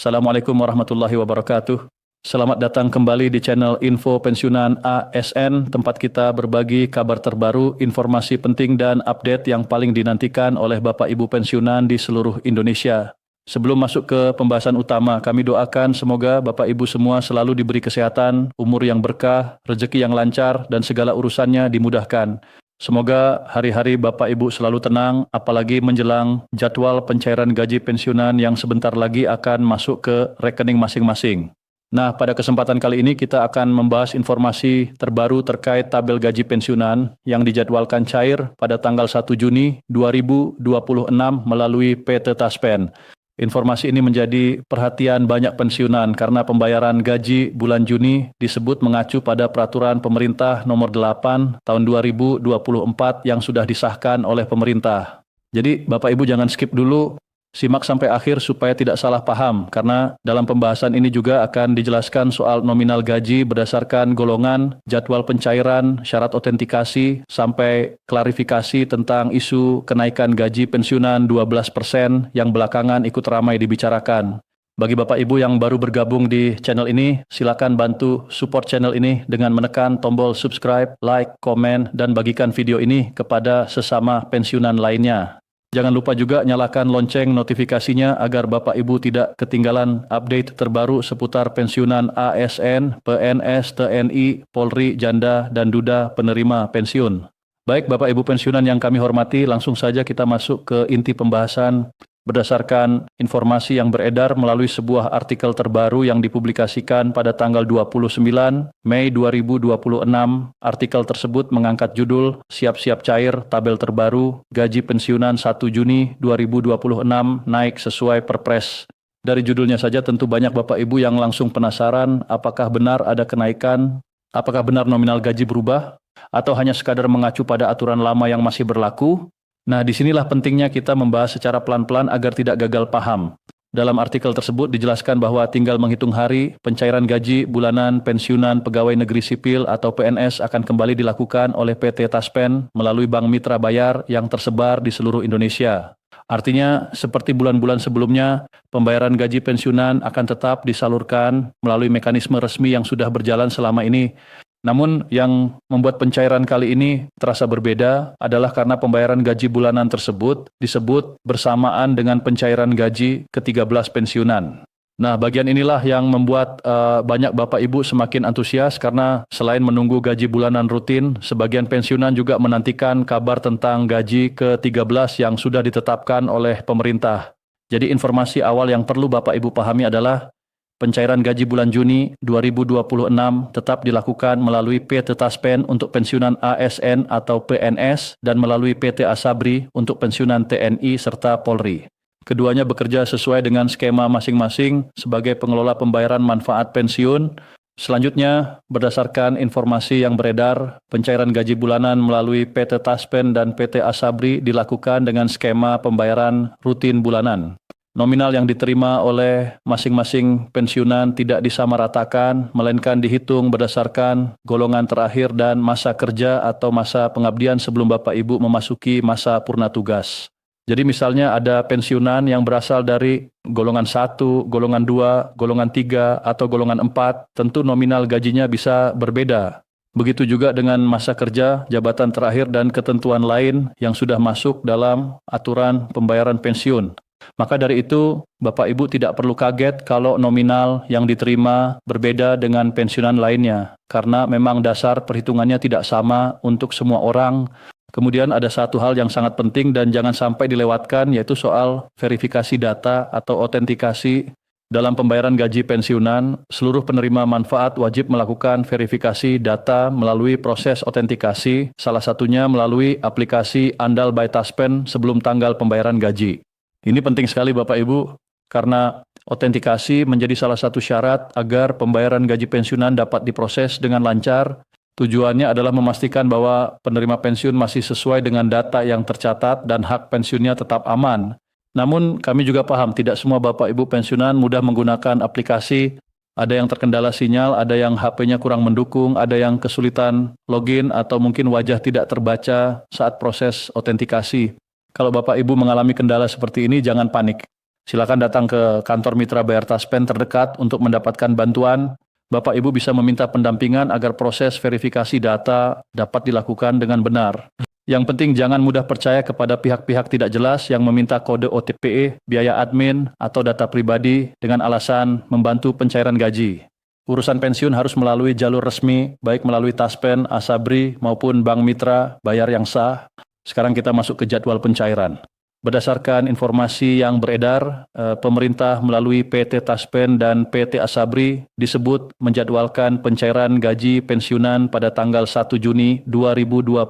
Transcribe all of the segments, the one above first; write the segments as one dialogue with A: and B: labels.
A: Assalamualaikum warahmatullahi wabarakatuh. Selamat datang kembali di channel Info Pensiunan ASN, tempat kita berbagi kabar terbaru, informasi penting dan update yang paling dinantikan oleh Bapak Ibu pensiunan di seluruh Indonesia. Sebelum masuk ke pembahasan utama, kami doakan semoga Bapak Ibu semua selalu diberi kesehatan, umur yang berkah, rezeki yang lancar, dan segala urusannya dimudahkan. Semoga hari-hari Bapak Ibu selalu tenang, apalagi menjelang jadwal pencairan gaji pensiunan yang sebentar lagi akan masuk ke rekening masing-masing. Nah, pada kesempatan kali ini kita akan membahas informasi terbaru terkait tabel gaji pensiunan yang dijadwalkan cair pada tanggal 1 Juni 2026 melalui PT Taspen. Informasi ini menjadi perhatian banyak pensiunan karena pembayaran gaji bulan Juni disebut mengacu pada peraturan pemerintah nomor 8 tahun 2024 yang sudah disahkan oleh pemerintah. Jadi Bapak Ibu jangan skip dulu, simak sampai akhir supaya tidak salah paham karena dalam pembahasan ini juga akan dijelaskan soal nominal gaji berdasarkan golongan, jadwal pencairan, syarat otentikasi, sampai klarifikasi tentang isu kenaikan gaji pensiunan 12% yang belakangan ikut ramai dibicarakan. Bagi Bapak Ibu yang baru bergabung di channel ini, silakan bantu support channel ini dengan menekan tombol subscribe, like, komen, dan bagikan video ini kepada sesama pensiunan lainnya. Jangan lupa juga nyalakan lonceng notifikasinya agar Bapak Ibu tidak ketinggalan update terbaru seputar pensiunan ASN, PNS, TNI, Polri, Janda, dan Duda penerima pensiun. Baik Bapak Ibu pensiunan yang kami hormati, langsung saja kita masuk ke inti pembahasan berdasarkan informasi yang beredar melalui sebuah artikel terbaru yang dipublikasikan pada tanggal 29 Mei 2026. Artikel tersebut mengangkat judul Siap-siap cair tabel terbaru gaji pensiunan 1 Juni 2026 naik sesuai Perpres. Dari judulnya saja tentu banyak Bapak Ibu yang langsung penasaran apakah benar ada kenaikan, apakah benar nominal gaji berubah, atau hanya sekadar mengacu pada aturan lama yang masih berlaku. Nah, disinilah pentingnya kita membahas secara pelan-pelan agar tidak gagal paham. Dalam artikel tersebut dijelaskan bahwa tinggal menghitung hari, pencairan gaji bulanan pensiunan pegawai negeri sipil atau PNS akan kembali dilakukan oleh PT Taspen melalui Bank Mitra Bayar yang tersebar di seluruh Indonesia. Artinya, seperti bulan-bulan sebelumnya, pembayaran gaji pensiunan akan tetap disalurkan melalui mekanisme resmi yang sudah berjalan selama ini. Namun yang membuat pencairan kali ini terasa berbeda adalah karena pembayaran gaji bulanan tersebut disebut bersamaan dengan pencairan gaji ke-13 pensiunan. Nah, bagian inilah yang membuat banyak Bapak Ibu semakin antusias karena selain menunggu gaji bulanan rutin, sebagian pensiunan juga menantikan kabar tentang gaji ke-13 yang sudah ditetapkan oleh pemerintah. Jadi informasi awal yang perlu Bapak Ibu pahami adalah pencairan gaji bulan Juni 2026 tetap dilakukan melalui PT Taspen untuk pensiunan ASN atau PNS dan melalui PT Asabri untuk pensiunan TNI serta Polri. Keduanya bekerja sesuai dengan skema masing-masing sebagai pengelola pembayaran manfaat pensiun. Selanjutnya, berdasarkan informasi yang beredar, pencairan gaji bulanan melalui PT Taspen dan PT Asabri dilakukan dengan skema pembayaran rutin bulanan. Nominal yang diterima oleh masing-masing pensiunan tidak disamaratakan, melainkan dihitung berdasarkan golongan terakhir dan masa kerja atau masa pengabdian sebelum Bapak Ibu memasuki masa purna tugas. Jadi misalnya ada pensiunan yang berasal dari golongan 1, golongan 2, golongan 3, atau golongan 4, tentu nominal gajinya bisa berbeda. Begitu juga dengan masa kerja, jabatan terakhir, dan ketentuan lain yang sudah masuk dalam aturan pembayaran pensiun. Maka dari itu, Bapak Ibu tidak perlu kaget kalau nominal yang diterima berbeda dengan pensiunan lainnya, karena memang dasar perhitungannya tidak sama untuk semua orang. Kemudian ada satu hal yang sangat penting dan jangan sampai dilewatkan, yaitu soal verifikasi data atau otentikasi. Dalam pembayaran gaji pensiunan, seluruh penerima manfaat wajib melakukan verifikasi data melalui proses otentikasi, salah satunya melalui aplikasi Andal by Taspen sebelum tanggal pembayaran gaji. Ini penting sekali Bapak Ibu, karena otentikasi menjadi salah satu syarat agar pembayaran gaji pensiunan dapat diproses dengan lancar. Tujuannya adalah memastikan bahwa penerima pensiun masih sesuai dengan data yang tercatat dan hak pensiunnya tetap aman. Namun kami juga paham tidak semua Bapak Ibu pensiunan mudah menggunakan aplikasi. Ada yang terkendala sinyal, ada yang HP-nya kurang mendukung, ada yang kesulitan login atau mungkin wajah tidak terbaca saat proses otentikasi. Kalau Bapak Ibu mengalami kendala seperti ini, jangan panik. Silakan datang ke kantor Mitra Bayar Taspen terdekat untuk mendapatkan bantuan. Bapak Ibu bisa meminta pendampingan agar proses verifikasi data dapat dilakukan dengan benar. Yang penting jangan mudah percaya kepada pihak-pihak tidak jelas yang meminta kode OTP, biaya admin, atau data pribadi dengan alasan membantu pencairan gaji. Urusan pensiun harus melalui jalur resmi, baik melalui Taspen, Asabri, maupun Bank Mitra, bayar yang sah. Sekarang kita masuk ke jadwal pencairan. Berdasarkan informasi yang beredar, pemerintah melalui PT Taspen dan PT Asabri disebut menjadwalkan pencairan gaji pensiunan pada tanggal 1 Juni 2026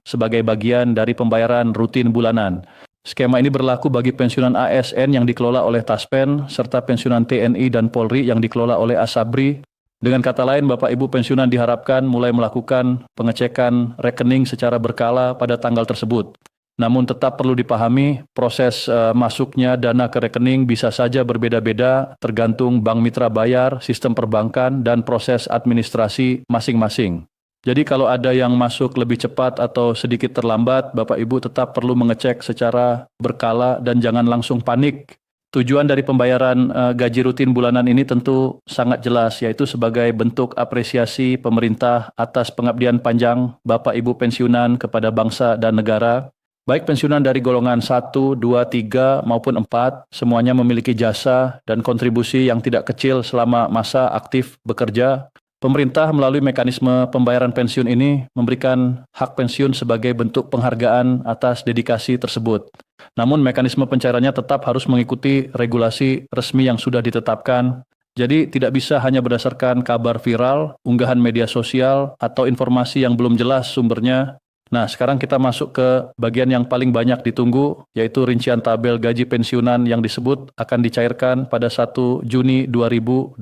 A: sebagai bagian dari pembayaran rutin bulanan. Skema ini berlaku bagi pensiunan ASN yang dikelola oleh Taspen, serta pensiunan TNI dan Polri yang dikelola oleh Asabri. Dengan kata lain, Bapak Ibu pensiunan diharapkan mulai melakukan pengecekan rekening secara berkala pada tanggal tersebut. Namun tetap perlu dipahami, proses masuknya dana ke rekening bisa saja berbeda-beda tergantung bank mitra bayar, sistem perbankan, dan proses administrasi masing-masing. Jadi kalau ada yang masuk lebih cepat atau sedikit terlambat, Bapak Ibu tetap perlu mengecek secara berkala dan jangan langsung panik. Tujuan dari pembayaran gaji rutin bulanan ini tentu sangat jelas, yaitu sebagai bentuk apresiasi pemerintah atas pengabdian panjang Bapak Ibu pensiunan kepada bangsa dan negara. Baik pensiunan dari golongan 1, 2, 3 maupun 4, semuanya memiliki jasa dan kontribusi yang tidak kecil selama masa aktif bekerja. Pemerintah melalui mekanisme pembayaran pensiun ini memberikan hak pensiun sebagai bentuk penghargaan atas dedikasi tersebut. Namun mekanisme pencairannya tetap harus mengikuti regulasi resmi yang sudah ditetapkan. Jadi tidak bisa hanya berdasarkan kabar viral, unggahan media sosial, atau informasi yang belum jelas sumbernya. Nah, sekarang kita masuk ke bagian yang paling banyak ditunggu, yaitu rincian tabel gaji pensiunan yang disebut akan dicairkan pada 1 Juni 2026.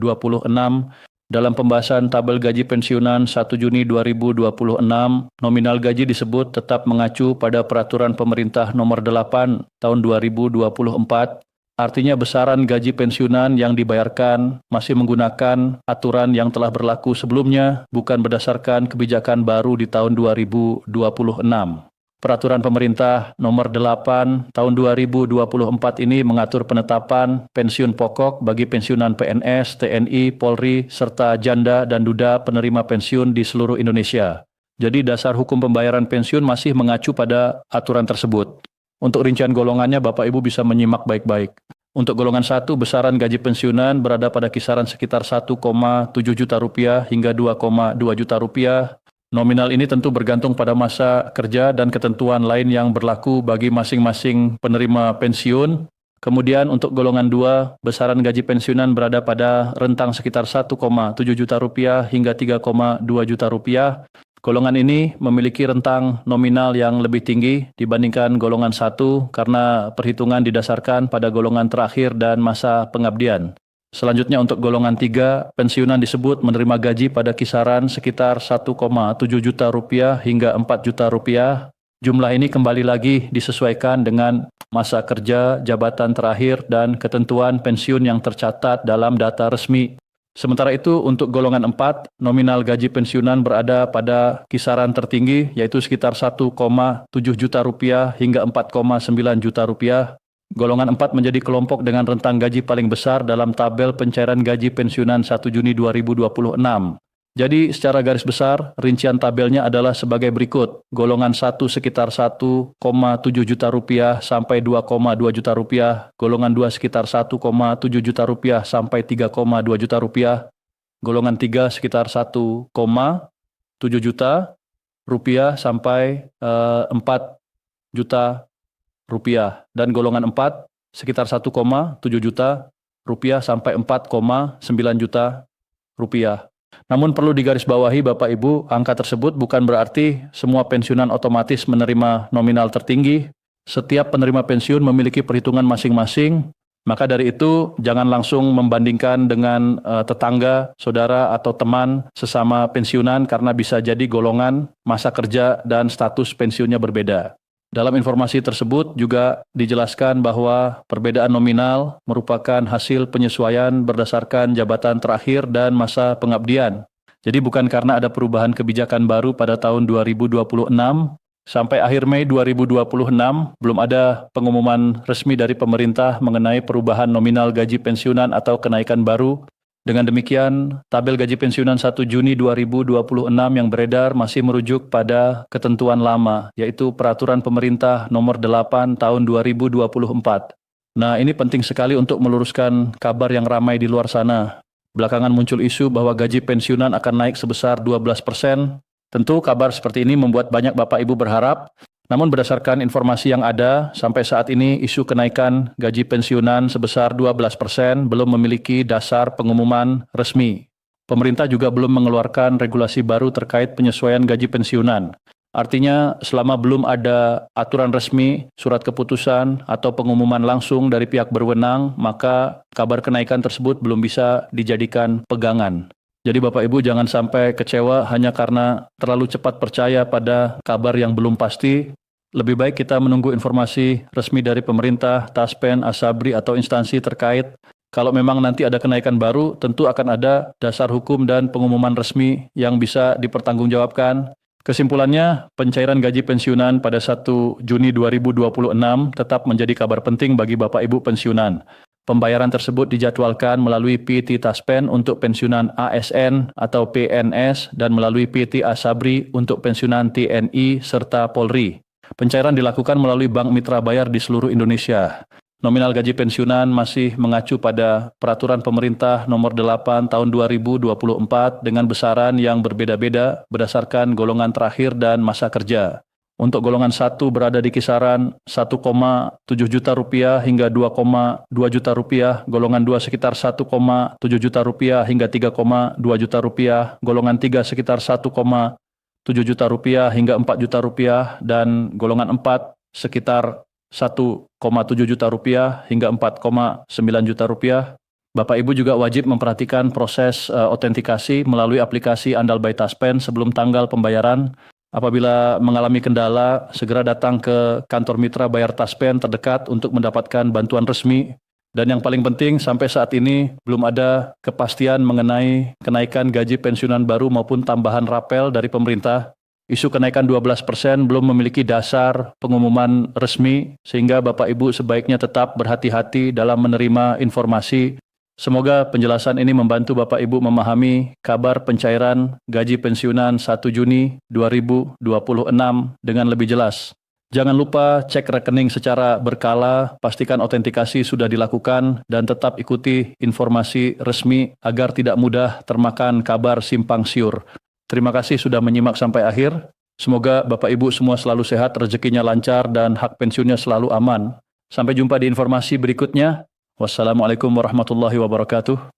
A: Dalam pembahasan tabel gaji pensiunan 1 Juni 2026, nominal gaji disebut tetap mengacu pada Peraturan Pemerintah Nomor 8 Tahun 2024. Artinya besaran gaji pensiunan yang dibayarkan masih menggunakan aturan yang telah berlaku sebelumnya, bukan berdasarkan kebijakan baru di tahun 2026. Peraturan Pemerintah Nomor 8 Tahun 2024 ini mengatur penetapan pensiun pokok bagi pensiunan PNS, TNI, Polri, serta janda dan duda penerima pensiun di seluruh Indonesia. Jadi dasar hukum pembayaran pensiun masih mengacu pada aturan tersebut. Untuk rincian golongannya Bapak Ibu bisa menyimak baik-baik. Untuk golongan 1, besaran gaji pensiunan berada pada kisaran sekitar 1,7 juta rupiah hingga 2,2 juta rupiah. Nominal ini tentu bergantung pada masa kerja dan ketentuan lain yang berlaku bagi masing-masing penerima pensiun. Kemudian untuk golongan 2, besaran gaji pensiunan berada pada rentang sekitar 1,7 juta rupiah hingga 3,2 juta rupiah. Golongan ini memiliki rentang nominal yang lebih tinggi dibandingkan golongan 1 karena perhitungan didasarkan pada golongan terakhir dan masa pengabdian. Selanjutnya untuk golongan 3, pensiunan disebut menerima gaji pada kisaran sekitar 1,7 juta rupiah hingga 4 juta rupiah. Jumlah ini kembali lagi disesuaikan dengan masa kerja, jabatan terakhir, dan ketentuan pensiun yang tercatat dalam data resmi. Sementara itu untuk golongan 4, nominal gaji pensiunan berada pada kisaran tertinggi yaitu sekitar 1,7 juta rupiah hingga 4,9 juta rupiah. Golongan 4 menjadi kelompok dengan rentang gaji paling besar dalam tabel pencairan gaji pensiunan 1 Juni 2026. Jadi secara garis besar, rincian tabelnya adalah sebagai berikut. Golongan 1 sekitar 1,7 juta rupiah sampai 2,2 juta rupiah. Golongan 2 sekitar 1,7 juta rupiah sampai 3,2 juta rupiah. Golongan 3 sekitar 1,7 juta rupiah sampai 4 juta rupiah. Dan golongan 4 sekitar 1,7 juta rupiah sampai 4,9 juta rupiah. Namun perlu digarisbawahi Bapak Ibu, angka tersebut bukan berarti semua pensiunan otomatis menerima nominal tertinggi. Setiap penerima pensiun memiliki perhitungan masing-masing. Maka dari itu jangan langsung membandingkan dengan tetangga, saudara atau teman sesama pensiunan karena bisa jadi golongan, masa kerja dan status pensiunnya berbeda. Dalam informasi tersebut juga dijelaskan bahwa perbedaan nominal merupakan hasil penyesuaian berdasarkan jabatan terakhir dan masa pengabdian. Jadi bukan karena ada perubahan kebijakan baru pada tahun 2026, Sampai akhir Mei 2026 belum ada pengumuman resmi dari pemerintah mengenai perubahan nominal gaji pensiunan atau kenaikan baru. Dengan demikian, tabel gaji pensiunan 1 Juni 2026 yang beredar masih merujuk pada ketentuan lama, yaitu Peraturan Pemerintah Nomor 8 Tahun 2024. Nah, ini penting sekali untuk meluruskan kabar yang ramai di luar sana. Belakangan muncul isu bahwa gaji pensiunan akan naik sebesar 12%. Tentu kabar seperti ini membuat banyak Bapak Ibu berharap, namun berdasarkan informasi yang ada, sampai saat ini isu kenaikan gaji pensiunan sebesar 12% belum memiliki dasar pengumuman resmi. Pemerintah juga belum mengeluarkan regulasi baru terkait penyesuaian gaji pensiunan. Artinya, selama belum ada aturan resmi, surat keputusan, atau pengumuman langsung dari pihak berwenang, maka kabar kenaikan tersebut belum bisa dijadikan pegangan. Jadi Bapak Ibu jangan sampai kecewa hanya karena terlalu cepat percaya pada kabar yang belum pasti. Lebih baik kita menunggu informasi resmi dari pemerintah, Taspen, Asabri, atau instansi terkait. Kalau memang nanti ada kenaikan baru, tentu akan ada dasar hukum dan pengumuman resmi yang bisa dipertanggungjawabkan. Kesimpulannya, pencairan gaji pensiunan pada 1 Juni 2026 tetap menjadi kabar penting bagi Bapak Ibu pensiunan. Pembayaran tersebut dijadwalkan melalui PT Taspen untuk pensiunan ASN atau PNS dan melalui PT Asabri untuk pensiunan TNI serta Polri. Pencairan dilakukan melalui Bank Mitra Bayar di seluruh Indonesia. Nominal gaji pensiunan masih mengacu pada Peraturan Pemerintah Nomor 8 Tahun 2024 dengan besaran yang berbeda-beda berdasarkan golongan terakhir dan masa kerja. Untuk golongan 1 berada di kisaran 1,7 juta rupiah hingga 2,2 juta rupiah, golongan 2 sekitar 1,7 juta rupiah hingga 3,2 juta rupiah, golongan 3 sekitar 1,7 juta rupiah hingga 4 juta rupiah, dan golongan 4 sekitar 1,7 juta rupiah hingga 4,9 juta rupiah. Bapak Ibu juga wajib memperhatikan proses autentikasi melalui aplikasi Andal by Taspen sebelum tanggal pembayaran. Apabila mengalami kendala, segera datang ke kantor Mitra Bayar Taspen terdekat untuk mendapatkan bantuan resmi. Dan yang paling penting, sampai saat ini belum ada kepastian mengenai kenaikan gaji pensiunan baru maupun tambahan rapel dari pemerintah. Isu kenaikan 12% belum memiliki dasar pengumuman resmi, sehingga Bapak Ibu sebaiknya tetap berhati-hati dalam menerima informasi. Semoga penjelasan ini membantu Bapak Ibu memahami kabar pencairan gaji pensiunan 1 Juni 2026 dengan lebih jelas. Jangan lupa cek rekening secara berkala, pastikan autentikasi sudah dilakukan, dan tetap ikuti informasi resmi agar tidak mudah termakan kabar simpang siur. Terima kasih sudah menyimak sampai akhir. Semoga Bapak Ibu semua selalu sehat, rezekinya lancar, dan hak pensiunnya selalu aman. Sampai jumpa di informasi berikutnya. Wassalamualaikum warahmatullahi wabarakatuh.